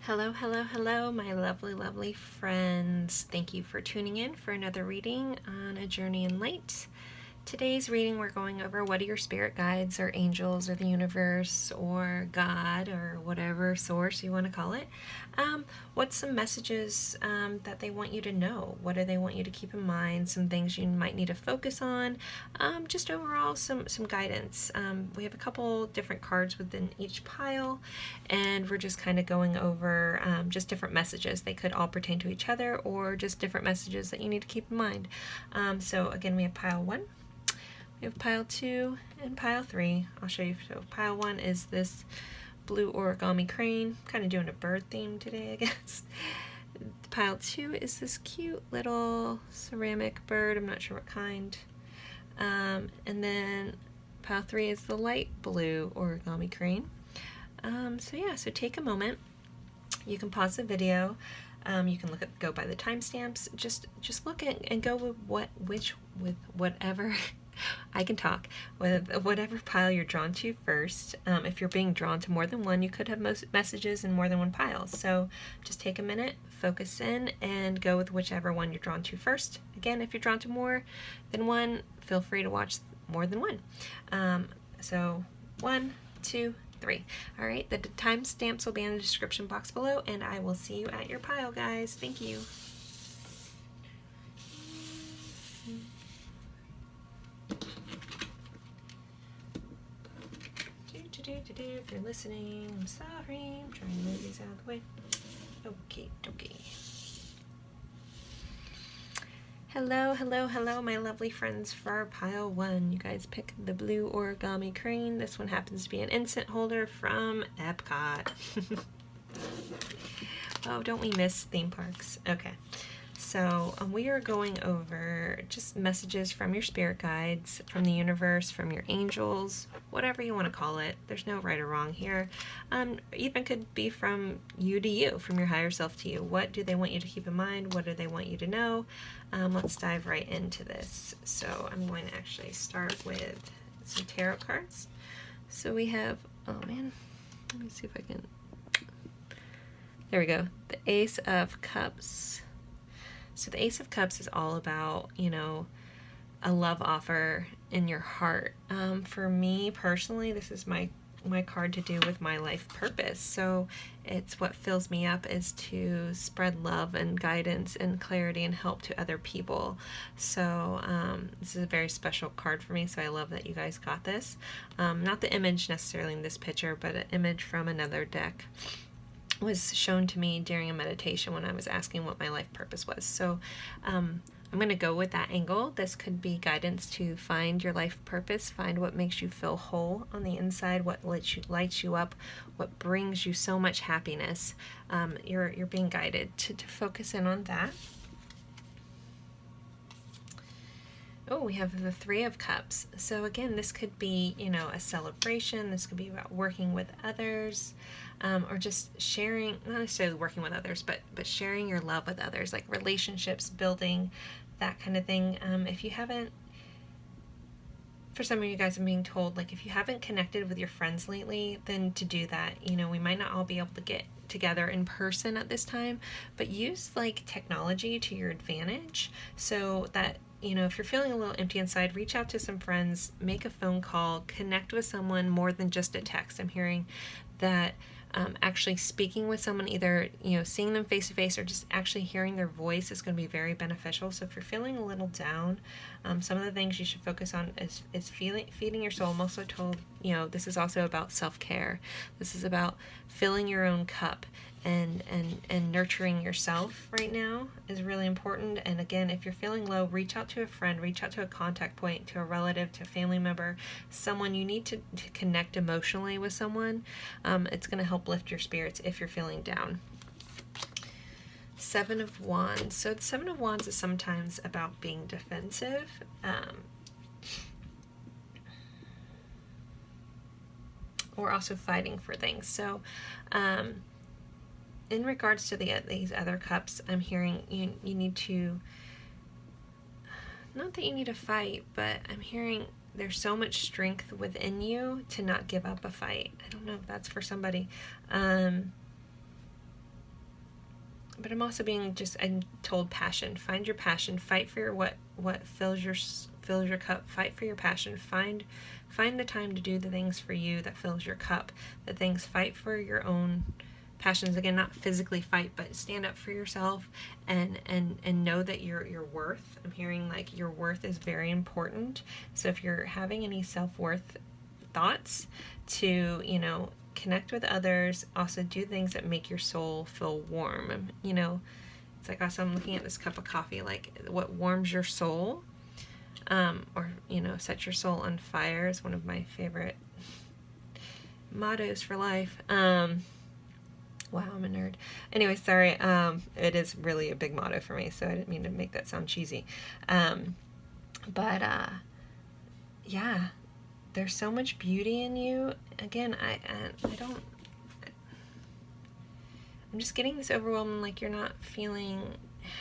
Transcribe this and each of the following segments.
Hello, hello, hello, my lovely, lovely friends. Thank you for tuning in for another reading on A Journey in Light. Today's reading, we're going over what are your spirit guides or angels or the universe or God or whatever source you want to call it. What's some messages that they want you to know? What do they want you to keep in mind? Some things you might need to focus on. Just overall some guidance. We have a couple different cards within each pile, and we're just kind of going over just different messages. They could all pertain to each other or just different messages that you need to keep in mind. So again, we have pile 1. We have pile 2 and pile 3. I'll show you. So pile 1 is this blue origami crane. Kind of doing a bird theme today, I guess. Pile 2 is this cute little ceramic bird. I'm not sure what kind. And then pile 3 is the light blue origami crane. So take a moment. You can pause the video. You can go by the timestamps. Just look at and go with whatever. I can talk with whatever pile you're drawn to first. If you're being drawn to more than one, you could have messages in more than one pile. So just take a minute, focus in, and go with whichever one you're drawn to first. Again, if you're drawn to more than one, feel free to watch more than one. So 1, 2, 3. All right, the timestamps will be in the description box below, and I will see you at your pile, guys. Thank you. If you're listening, I'm sorry. I'm trying to move these out of the way. Okay. Hello, hello, hello, my lovely friends for pile 1. You guys pick the blue origami crane. This one happens to be an incense holder from Epcot. Oh, don't we miss theme parks? Okay. So we are going over just messages from your spirit guides, from the universe, from your angels, whatever you want to call it. There's no right or wrong here. Even could be from you to you, from your higher self to you. What do they want you to keep in mind? What do they want you to know? Let's dive right into this. So I'm going to actually start with some tarot cards. So we have, oh man, let me see if I can, there we go, the Ace of Cups. So the Ace of Cups is all about, a love offer in your heart. For me personally, this is my card to do with my life purpose. So it's what fills me up is to spread love and guidance and clarity and help to other people. So this is a very special card for me, so I love that you guys got this. Not the image necessarily in this picture, but an image from another deck was shown to me during a meditation when I was asking what my life purpose was. So I'm going to go with that angle. This could be guidance to find your life purpose, find what makes you feel whole on the inside, what lights you up, what brings you so much happiness. You're being guided to focus in on that. Oh, we have the Three of Cups. So again, this could be, a celebration. This could be about working with others, or just sharing, not necessarily working with others, but sharing your love with others, like relationships, building, that kind of thing. If you haven't, for some of you guys, I'm being told, like, if you haven't connected with your friends lately, then to do that. We might not all be able to get together in person at this time, but use like technology to your advantage so that if you're feeling a little empty inside, reach out to some friends, make a phone call, connect with someone more than just a text. I'm hearing that actually speaking with someone, either seeing them face to face or just actually hearing their voice, is going to be very beneficial. So if you're feeling a little down, some of the things you should focus on is feeding your soul. I'm also told this is also about self-care. This is about filling your own cup and nurturing yourself right now is really important. And again, if you're feeling low, reach out to a friend, reach out to a contact point, to a relative, to a family member, someone you need to connect emotionally with someone. It's going to help lift your spirits if you're feeling down. Seven of Wands. So the Seven of Wands is sometimes about being defensive. Or also fighting for things. So in regards to these other cups, I'm hearing you need to, not that you need to fight, but I'm hearing there's so much strength within you to not give up a fight. I don't know if that's for somebody. but I'm also being I'm told passion. Find your passion. Fight for your what fills your cup. Fight for your passion. Find the time to do the things for you that fills your cup. The things, fight for your own passions. Again, not physically fight, but stand up for yourself and know that your worth. I'm hearing like your worth is very important. So if you're having any self-worth thoughts, to, you know, connect with others, also do things that make your soul feel warm. You know, it's like, also I'm looking at this cup of coffee, like what warms your soul, or, you know, set your soul on fire is one of my favorite mottos for life. Wow, I'm a nerd. Anyway, sorry. It is really a big motto for me, so I didn't mean to make that sound cheesy. But yeah, there's so much beauty in you. Again, I'm just getting this overwhelming, like you're not feeling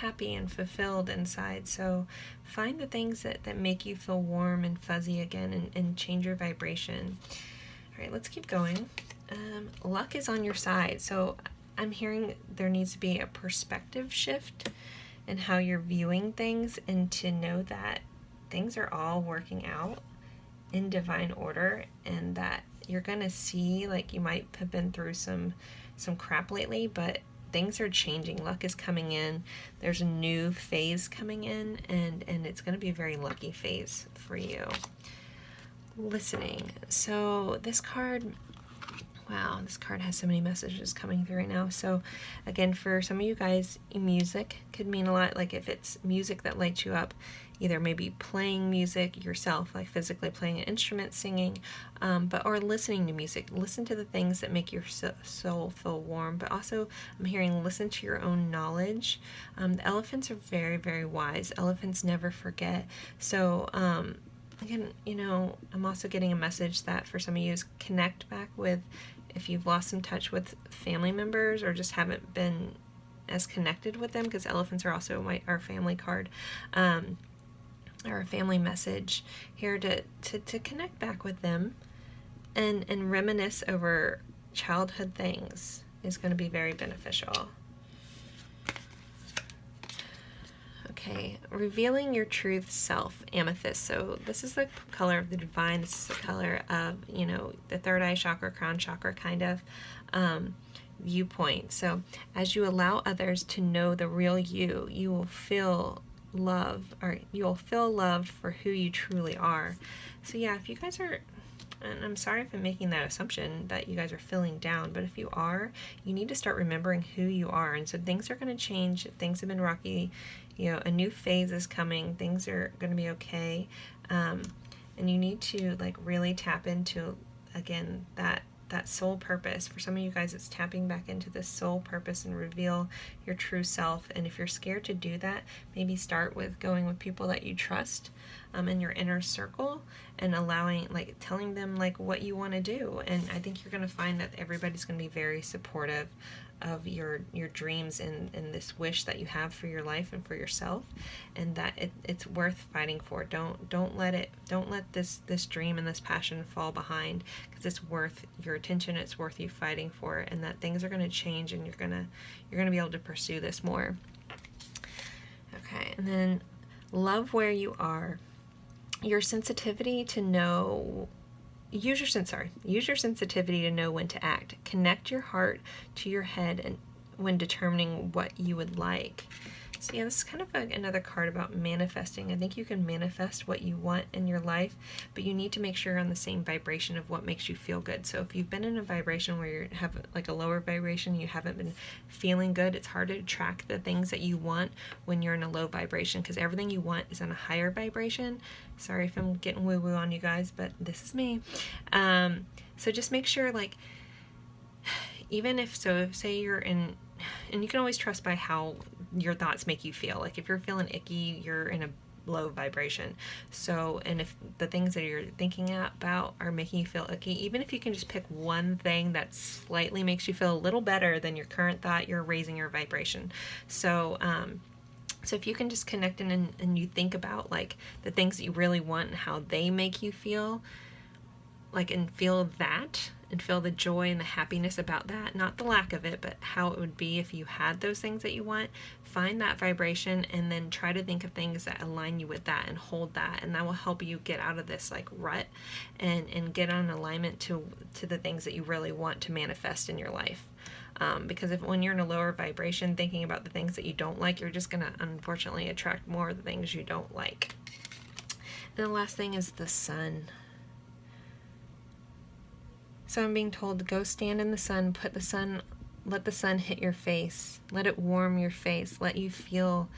happy and fulfilled inside. So find the things that make you feel warm and fuzzy again, and change your vibration. All right, let's keep going. Luck is on your side. So I'm hearing there needs to be a perspective shift in how you're viewing things, and to know that things are all working out in divine order, and that you're gonna see, like, you might have been through some crap lately, but things are changing. Luck is coming in. There's a new phase coming in, and it's gonna be a very lucky phase for you. Listening. So this card, wow, this card has so many messages coming through right now. So again, for some of you guys, music could mean a lot. Like if it's music that lights you up, either maybe playing music yourself, like physically playing an instrument, singing, or listening to music. Listen to the things that make your soul feel warm. But also, I'm hearing listen to your own knowledge. The elephants are very, very wise. Elephants never forget. So again, you know, I'm also getting a message that for some of you is connect back with, if you've lost some touch with family members or just haven't been as connected with them, because elephants are also our family card, or a family message here, to connect back with them and reminisce over childhood things is going to be very beneficial. Okay, revealing your truth self, amethyst. So this is the color of the divine. This is the color of, you know, the third eye chakra, crown chakra kind of viewpoint. So as you allow others to know the real you, you will feel love, or you'll feel loved for who you truly are. So yeah, if you guys are, and I'm sorry if I'm making that assumption that you guys are feeling down, but if you are, you need to start remembering who you are. And so things are going to change. Things have been rocky. You know, a new phase is coming. Things are going to be okay. And you need to, like, really tap into, again, that soul purpose. For some of you guys, it's tapping back into this soul purpose and reveal your true self. And if you're scared to do that, maybe start with going with people that you trust in your inner circle, and allowing, like, telling them, like, what you want to do. And I think you're going to find that everybody's going to be very supportive of your dreams and this wish that you have for your life and for yourself, and that it's worth fighting for. Don't let this dream and this passion fall behind, because it's worth your attention. It's worth you fighting for it, and that things are going to change, and you're going to be able to pursue this more. Okay, and then love where you are. Your sensitivity to know, use your sensitivity to know when to act. Connect your heart to your head and when determining what you would like. So yeah, this is kind of another card about manifesting. I think you can manifest what you want in your life, but you need to make sure you're on the same vibration of what makes you feel good. So if you've been in a vibration where you have like a lower vibration, you haven't been feeling good, it's hard to track the things that you want when you're in a low vibration, because everything you want is in a higher vibration. Sorry if I'm getting woo-woo on you guys, but this is me. So just make sure, like, even if say you're in, and you can always trust by how your thoughts make you feel. Like if you're feeling icky, you're in a low vibration. So, and if the things that you're thinking about are making you feel icky, even if you can just pick one thing that slightly makes you feel a little better than your current thought, you're raising your vibration. So, so if you can just connect and you think about, like, the things that you really want and how they make you feel, like, and feel that, and feel the joy and the happiness about that, not the lack of it, but how it would be if you had those things that you want. Find that vibration and then try to think of things that align you with that and hold that, and that will help you get out of this like rut and get on alignment to the things that you really want to manifest in your life. Because when you're in a lower vibration, thinking about the things that you don't like, you're just going to unfortunately attract more of the things you don't like. And the last thing is the sun. So I'm being told to go stand in the sun, let the sun hit your face, let it warm your face, let you feel,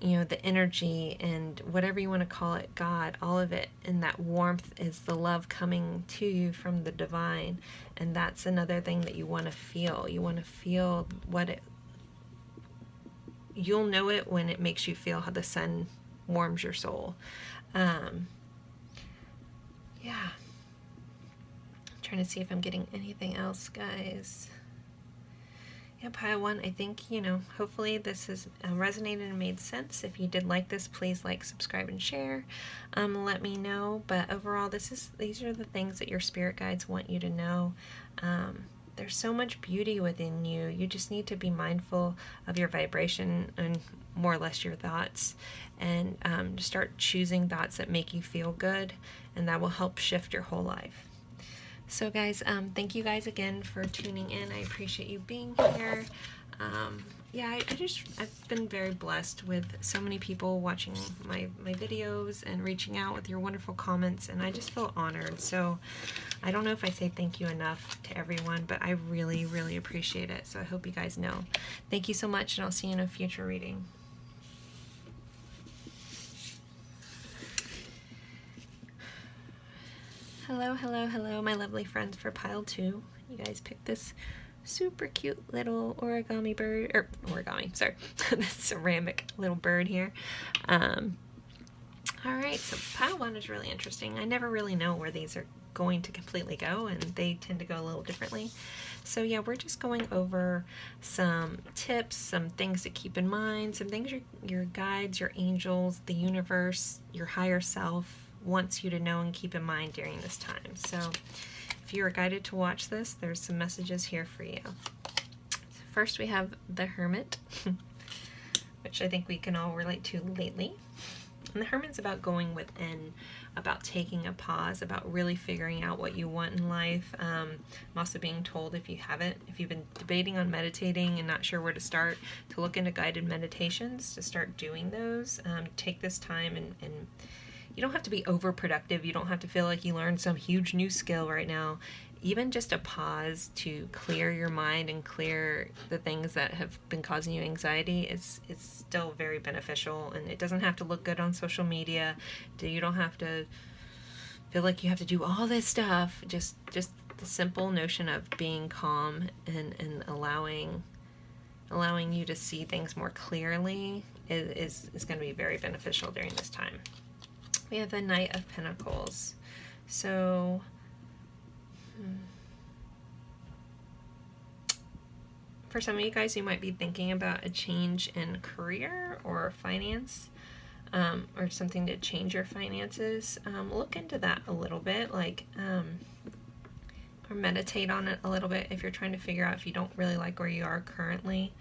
the energy and whatever you want to call it, God, all of it. And that warmth is the love coming to you from the divine. And that's another thing that you want to feel. You want to feel you'll know it when it makes you feel how the sun warms your soul. Yeah. Trying to see if I'm getting anything else, guys. Yeah, pile one, I think, hopefully this has resonated and made sense. If you did like this, please like, subscribe, and share. Let me know. But overall, these are the things that your spirit guides want you to know. There's so much beauty within you. You just need to be mindful of your vibration and more or less your thoughts, and just start choosing thoughts that make you feel good, and that will help shift your whole life. So guys, thank you guys again for tuning in. I appreciate you being here. Yeah, I've been very blessed with so many people watching my videos and reaching out with your wonderful comments, and I just feel honored. So I don't know if I say thank you enough to everyone, but I really, really appreciate it. So I hope you guys know. Thank you so much, and I'll see you in a future reading. Hello, hello, hello, my lovely friends for pile 2. You guys picked this super cute little origami bird, this ceramic little bird here. Alright, so pile 1 is really interesting. I never really know where these are going to completely go, and they tend to go a little differently. So yeah, we're just going over some tips, some things to keep in mind, some things your guides, your angels, the universe, your higher self wants you to know and keep in mind during this time. So if you are guided to watch this, there's some messages here for you. So first we have the Hermit, which I think we can all relate to lately. And the Hermit's about going within, about taking a pause, about really figuring out what you want in life. I'm also being told, if you've been debating on meditating and not sure where to start, to look into guided meditations, to start doing those. Take this time and you don't have to be overproductive. You don't have to feel like you learned some huge new skill right now. Even just a pause to clear your mind and clear the things that have been causing you anxiety is still very beneficial. And it doesn't have to look good on social media. You don't have to feel like you have to do all this stuff. Just the simple notion of being calm and allowing you to see things more clearly is going to be very beneficial during this time. We have the Knight of Pentacles. So, for some of you guys, you might be thinking about a change in career or finance, or something to change your finances. Look into that a little bit, or meditate on it a little bit if you're trying to figure out if you don't really like where you are currently.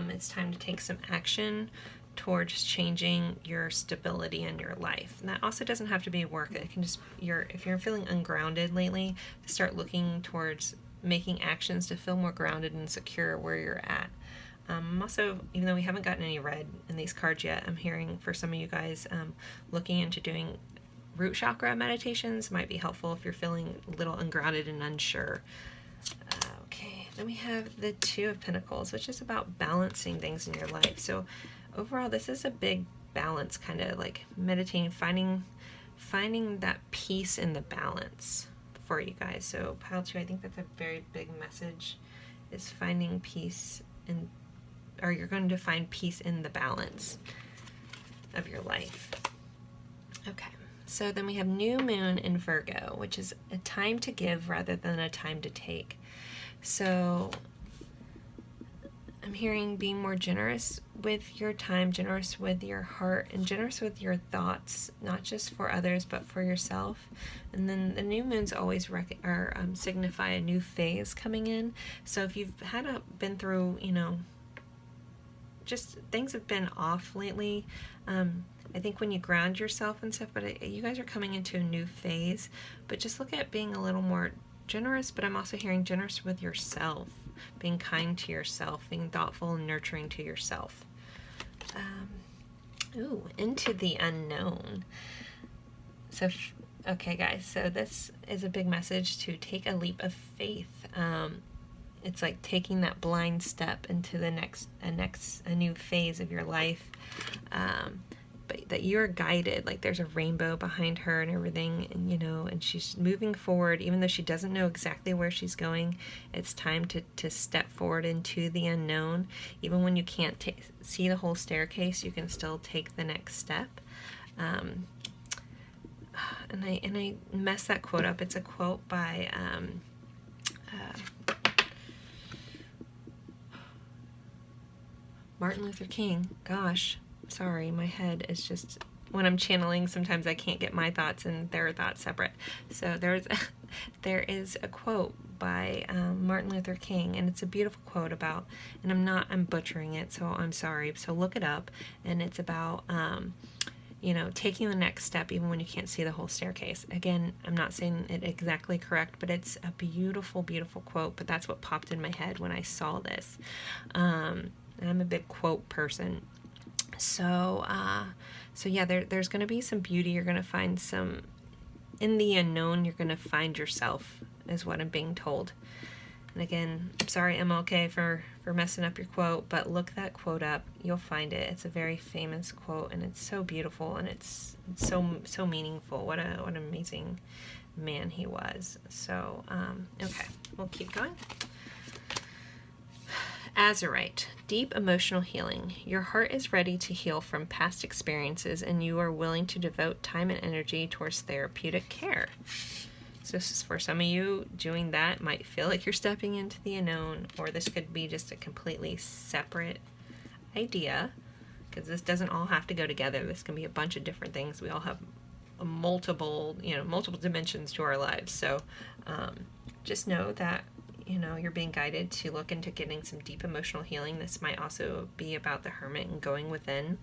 It's time to take some action towards changing your stability in your life. And that also doesn't have to be work. It can just, if you're feeling ungrounded lately, start looking towards making actions to feel more grounded and secure where you're at. Also, even though we haven't gotten any red in these cards yet, I'm hearing for some of you guys looking into doing root chakra meditations might be helpful if you're feeling a little ungrounded and unsure. Okay, then we have the Two of Pentacles, which is about balancing things in your life. So overall, this is a big balance, kind of like meditating, finding that peace in the balance for you guys. So pile 2, I think that's a very big message, is finding peace or you're going to find peace in the balance of your life. Okay, so then we have New Moon in Virgo, which is a time to give rather than a time to take. So I'm hearing being more generous with your time, generous with your heart, and generous with your thoughts, not just for others, but for yourself. And then the new moons always signify a new phase coming in. So if you've been through, just things have been off lately, I think when you ground yourself and stuff, but you guys are coming into a new phase. But just look at being a little more generous, but I'm also hearing generous with yourself, being kind to yourself, being thoughtful and nurturing to yourself. Into the unknown. So, okay guys, so this is a big message to take a leap of faith. It's like taking that blind step into a new phase of your life. But that you're guided, like there's a rainbow behind her and everything, and and she's moving forward, even though she doesn't know exactly where she's going. It's time to step forward into the unknown. Even when you can't see the whole staircase, you can still take the next step. And I messed that quote up. It's a quote by Martin Luther King. Gosh, sorry, my head is just, when I'm channeling, sometimes I can't get my thoughts and their thoughts separate. So there is a quote by Martin Luther King, and it's a beautiful quote about, and I'm butchering it, so I'm sorry. So look it up, and it's about taking the next step even when you can't see the whole staircase. Again, I'm not saying it exactly correct, but it's a beautiful, beautiful quote. But that's what popped in my head when I saw this. And I'm a big quote person. So yeah, there's going to be some beauty. You're going to find some, in the unknown, you're going to find yourself, is what I'm being told. And again, I'm sorry, MLK, for messing up your quote, but look that quote up. You'll find it. It's a very famous quote, and it's so beautiful, and it's so meaningful. What an amazing man he was. So, okay, we'll keep going. Azurite, deep emotional healing. Your heart is ready to heal from past experiences, and you are willing to devote time and energy towards therapeutic care. So this is for some of you. Doing that might feel like you're stepping into the unknown, or this could be just a completely separate idea, because this doesn't all have to go together. This can be a bunch of different things. We all have multiple dimensions to our lives. So just know that you're being guided to look into getting some deep emotional healing. This might also be about the Hermit and going within,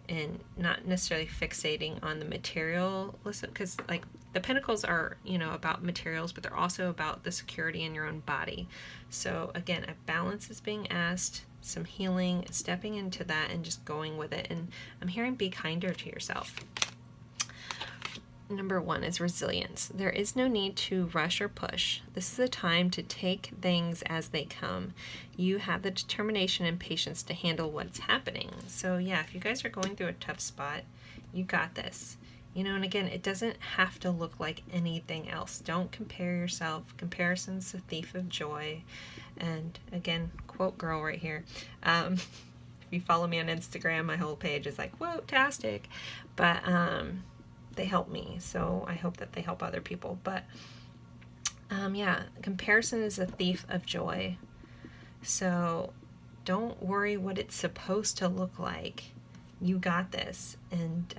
and not necessarily fixating on the material. Listen, because like the Pentacles are, about materials, but they're also about the security in your own body. So again, a balance is being asked, some healing, stepping into that and just going with it. And I'm hearing be kinder to yourself. Number 1 is resilience. There is no need to rush or push. This is a time to take things as they come. You have the determination and patience to handle what's happening. So yeah, if you guys are going through a tough spot, you got this. And again, it doesn't have to look like anything else. Don't compare yourself. Comparison's the thief of joy. And again, quote girl right here. If you follow me on Instagram, my whole page is like, quote-tastic. But they help me, so I hope that they help other people. But yeah, comparison is a thief of joy. So don't worry what it's supposed to look like. You got this, and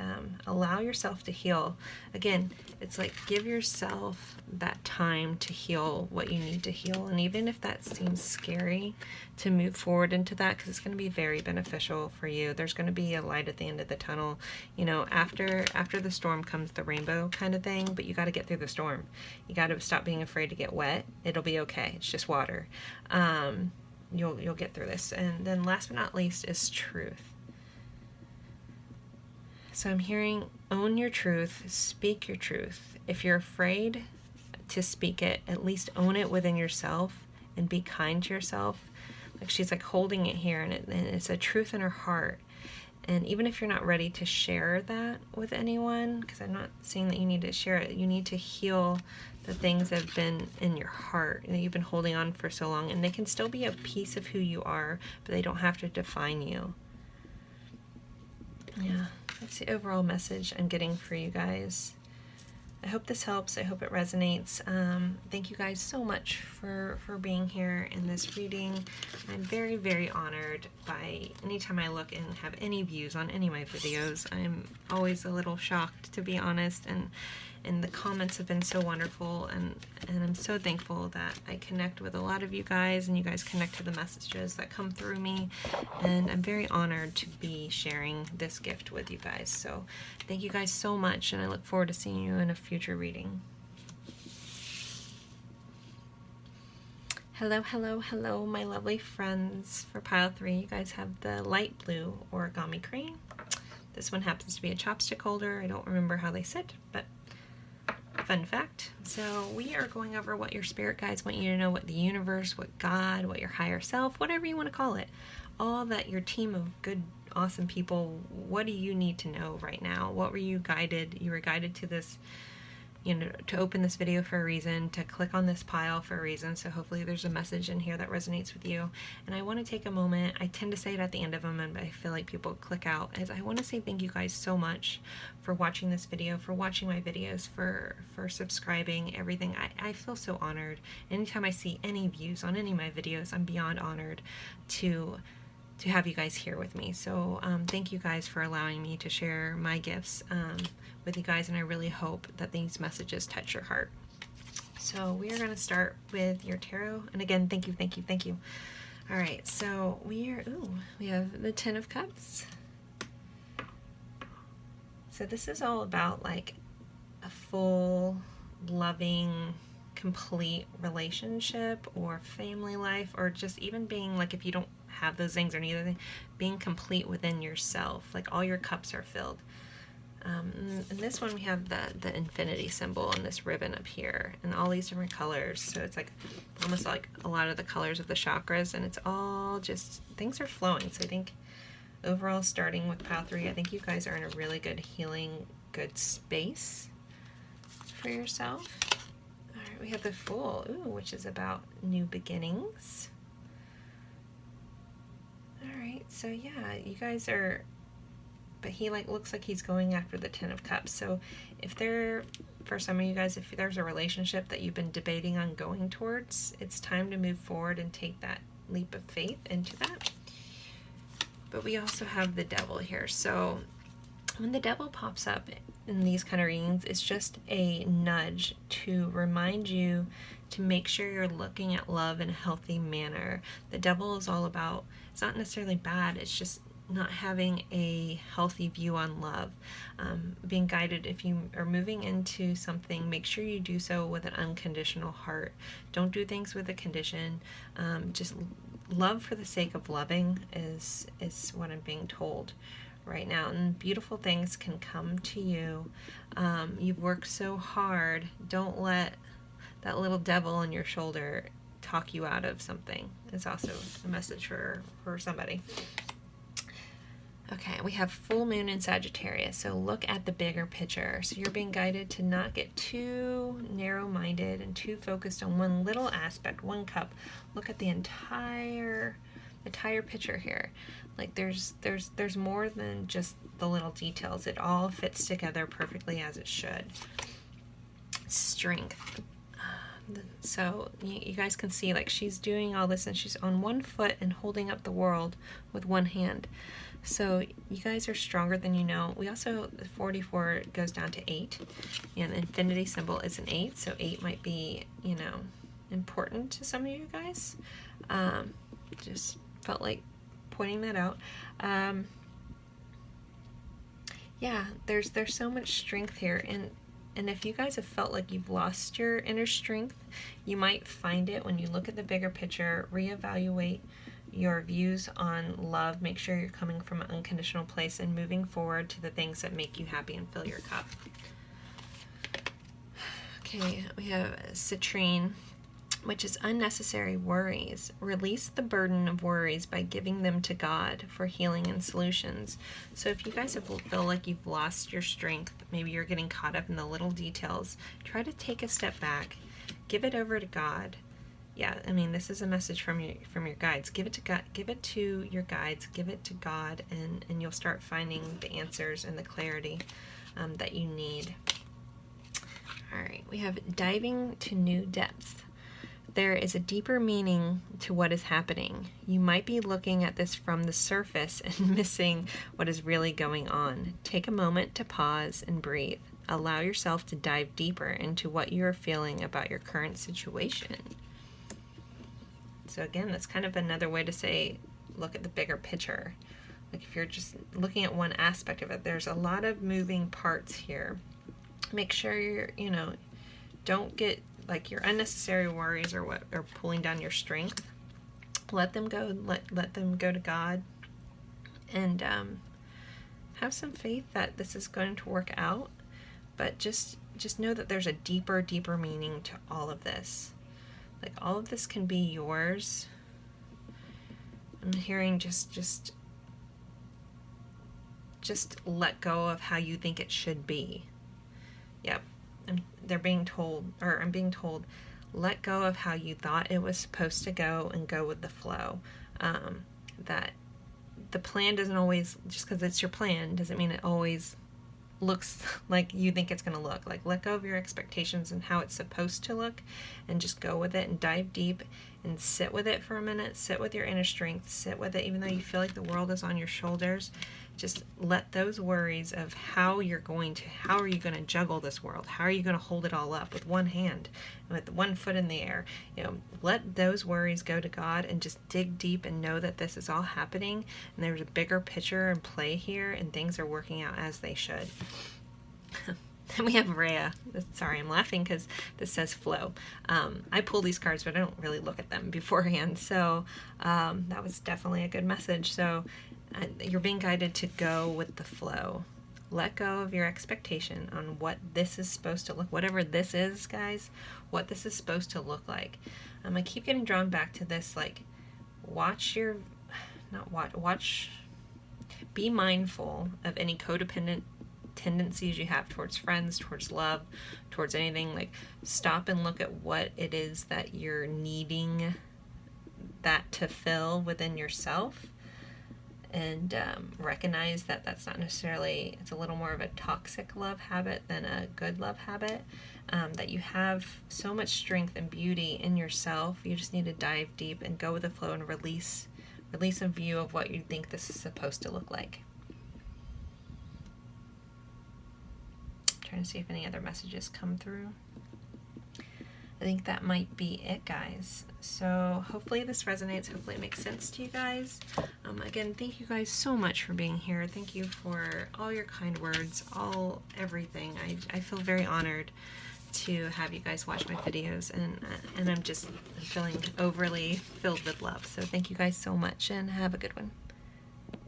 allow yourself to heal. Again, it's like give yourself that time to heal what you need to heal, and even if that seems scary, to move forward into that, because it's going to be very beneficial for you. There's going to be a light at the end of the tunnel. After the storm comes the rainbow kind of thing, but you got to get through the storm. You got to stop being afraid to get wet. It'll be okay. It's just water. You'll get through this. And then last but not least is truth. So I'm hearing own your truth, speak your truth. If you're afraid to speak it, at least own it within yourself and be kind to yourself. Like she's like holding it here, and it's a truth in her heart. And even if you're not ready to share that with anyone, because I'm not saying that you need to share it, you need to heal the things that have been in your heart that you've been holding on for so long. And they can still be a piece of who you are, but they don't have to define you. Yeah. That's the overall message I'm getting for you guys. I hope this helps. I hope it resonates. Thank you guys so much for being here in this reading. I'm very, very honored by anytime I look and have any views on any of my videos. I'm always a little shocked, to be honest, and the comments have been so wonderful, and I'm so thankful that I connect with a lot of you guys, and you guys connect to the messages that come through me, and I'm very honored to be sharing this gift with you guys. So thank you guys so much, and I look forward to seeing you in a future reading. Hello, hello, hello, my lovely friends. For pile 3, you guys have the light blue origami crane. This one happens to be a chopstick holder. I don't remember how they sit, but fun fact. So we are going over what your spirit guides want you to know, what the universe, what God, what your higher self, whatever you want to call it, all that your team of good, awesome people, what do you need to know right now? What were you guided? You were guided to this, you know, to open this video for a reason, to click on this pile for a reason. So hopefully there's a message in here that resonates with you. And I want to take a moment. I tend to say it at the end of them, and I feel like people click out. As I want to say thank you guys so much for watching this video, for watching my videos, for subscribing, everything. I feel so honored. Anytime I see any views on any of my videos, I'm beyond honored to have you guys here with me. So thank you guys for allowing me to share my gifts with you guys, and I really hope that these messages touch your heart. So we are going to start with your tarot, and again, thank you, thank you, thank you. All right, so we have the Ten of Cups. So this is all about like a full, loving, complete relationship or family life, or just even being like, if you don't have those things or neither thing, being complete within yourself, like all your cups are filled. In this one we have the infinity symbol on this ribbon up here, and all these different colors. So it's like almost like a lot of the colors of the chakras, and it's all just, things are flowing. So I think overall, starting with pile 3, I think you guys are in a really good healing, good space for yourself. All right, we have the Fool, which is about new beginnings. All right, so yeah, you guys are, but he like looks like he's going after the Ten of Cups. So if there, for some of you guys, if there's a relationship that you've been debating on going towards, it's time to move forward and take that leap of faith into that. But we also have the Devil here. So when the Devil pops up in these kind of readings, it's just a nudge to remind you to make sure you're looking at love in a healthy manner. The Devil is all about, it's not necessarily bad, it's just not having a healthy view on love. Being guided, if you are moving into something, make sure you do so with an unconditional heart. Don't do things with a condition. Just love for the sake of loving is what I'm being told right now, and beautiful things can come to you. You've worked so hard. Don't let that little devil on your shoulder talk you out of something. It's also a message for somebody. Okay, we have full moon in Sagittarius, so look at the bigger picture. So you're being guided to not get too narrow-minded and too focused on one little aspect, one cup. Look at the entire picture here. Like there's more than just the little details. It all fits together perfectly as it should. Strength. So you guys can see, like, she's doing all this and she's on one foot and holding up the world with one hand. So you guys are stronger than you know. We also, the 44 goes down to 8, and the infinity symbol is an 8, so 8 might be, you know, important to some of you guys. Just felt like pointing that out. Yeah, there's so much strength here, and if you guys have felt like you've lost your inner strength, you might find it when you look at the bigger picture, reevaluate your views on love, make sure you're coming from an unconditional place and moving forward to the things that make you happy and fill your cup. Okay, we have citrine, which is unnecessary worries. Release the burden of worries by giving them to God for healing and solutions. So if you guys feel like you've lost your strength, maybe you're getting caught up in the little details, try to take a step back, give it over to God. Yeah, I mean, this is a message from your guides. Give it to God, give it to your guides, give it to God, and you'll start finding the answers and the clarity that you need. All right, we have diving to new depths. There is a deeper meaning to what is happening. You might be looking at this from the surface and missing what is really going on. Take a moment to pause and breathe. Allow yourself to dive deeper into what you are feeling about your current situation. So again, that's kind of another way to say, look at the bigger picture. Like if you're just looking at one aspect of it, there's a lot of moving parts here. Make sure you're, don't get like your unnecessary worries or what are pulling down your strength. Let them go. Let them go to God, and have some faith that this is going to work out. But just know that there's a deeper meaning to all of this. Like all of this can be yours. I'm hearing just let go of how you think it should be. Yep. I'm being told, let go of how you thought it was supposed to go and go with the flow. That the plan doesn't always, just because it's your plan, doesn't mean it always looks like you think it's going to look. Like let go of your expectations and how it's supposed to look and just go with it and dive deep and sit with it for a minute. Sit with your inner strength. Sit with it even though you feel like the world is on your shoulders. Just let those worries of how are you going to juggle this world? How are you going to hold it all up with one hand, with one foot in the air? Let those worries go to God and just dig deep and know that this is all happening and there's a bigger picture in play here and things are working out as they should. Then we have Rhea. Sorry, I'm laughing because this says flow. I pull these cards, but I don't really look at them beforehand. So that was definitely a good message. So you're being guided to go with the flow. Let go of your expectation on what this is supposed to look, whatever this is, guys, what this is supposed to look like. I keep getting drawn back to this, like, be mindful of any codependent tendencies you have towards friends, towards love, towards anything. Like, stop and look at what it is that you're needing that to fill within yourself. And recognize that that's not necessarily, it's a little more of a toxic love habit than a good love habit. That you have so much strength and beauty in yourself. You just need to dive deep and go with the flow and release a view of what you think this is supposed to look like. Trying to see if any other messages come through. I think that might be it, guys. So hopefully this resonates. Hopefully it makes sense to you guys. Again, thank you guys so much for being here. Thank you for all your kind words, everything. I feel very honored to have you guys watch my videos, and I'm feeling overly filled with love. So thank you guys so much, and have a good one.